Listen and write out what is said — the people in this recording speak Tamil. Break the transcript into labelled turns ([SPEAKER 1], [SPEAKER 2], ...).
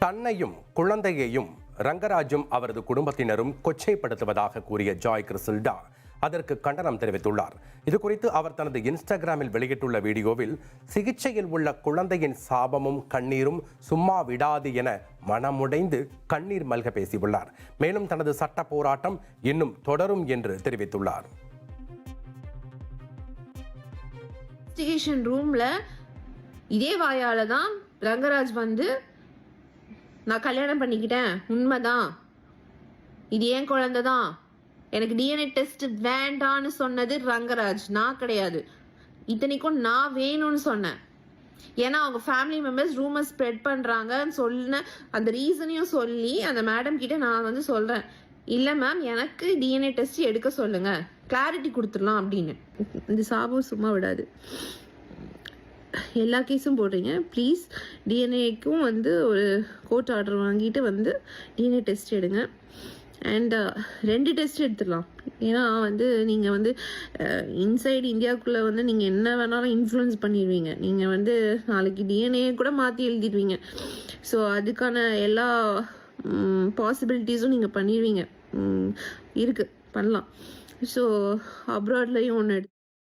[SPEAKER 1] தன்னையும் குழந்தையையும் ரங்கராஜும் அவரது குடும்பத்தினரும் கொச்சைப்படுத்துவதாக கூறிய ஜாய் கிறிசல்டா அதற்கு கண்டனம் தெரிவித்துள்ளார். இதுகுறித்து அவர் தனது இன்ஸ்டாகிராமில் வெளியிட்டுள்ள வீடியோவில் சிகிச்சையில் உள்ள குழந்தையின் சாபமும் கண்ணீரும் சும்மா விடாது என மனமுடைந்து கண்ணீர் மல்க பேசியுள்ளார். மேலும் தனது சட்ட போராட்டம் இன்னும் தொடரும் என்று தெரிவித்துள்ளார்.
[SPEAKER 2] ரூம்ல இதே வாயால தான் ரங்கராஜ் வந்து நான் கல்யாணம் பண்ணிக்கிட்டேன், உண்மைதான், இது ஏன் குழந்தை தான், எனக்கு டிஎன்ஏ டெஸ்ட் வேண்டான்னு சொன்னது ரங்கராஜ், நான் கிடையாது. இத்தனைக்கும் நான் வேணும்னு சொன்னேன். ஏன்னா அவங்க ஃபேமிலி மெம்பர்ஸ் ரூமர் ஸ்ப்ரெட் பண்ணுறாங்கன்னு சொன்ன அந்த ரீசனையும் சொல்லி அந்த மேடம் கிட்ட நான் வந்து சொல்கிறேன், இல்லை மேம் எனக்கு டிஎன்ஏ டெஸ்ட் எடுக்க சொல்லுங்கள், கிளாரிட்டி கொடுத்துடலாம் அப்படின்னு. இந்த சாபம் சும்மா விடாது. எல்லா கேஸும் போடுறீங்க, ப்ளீஸ் டிஎன்ஏக்கும் வந்து ஒரு கோர்ட் ஆர்டர் வாங்கிட்டு வந்து டிஎன்ஏ டெஸ்ட் எடுங்க. அண்ட் 2 டெஸ்ட் எடுத்துடலாம். ஏன்னா வந்து நீங்கள் வந்து இன்சைடு இந்தியாவுக்குள்ளே வந்து நீங்கள் என்ன வேணாலும் இன்ஃப்ளூயன்ஸ் பண்ணிடுவீங்க. நீங்கள் வந்து நாளைக்கு டிஎன்ஏ கூட மாற்றி எழுதிடுவீங்க. ஸோ அதுக்கான எல்லா பாசிபிலிட்டிஸும் நீங்கள் பண்ணிடுவீங்க. இருக்குது, பண்ணலாம். ஸோ அப்ராட்லேயும் ஒன்று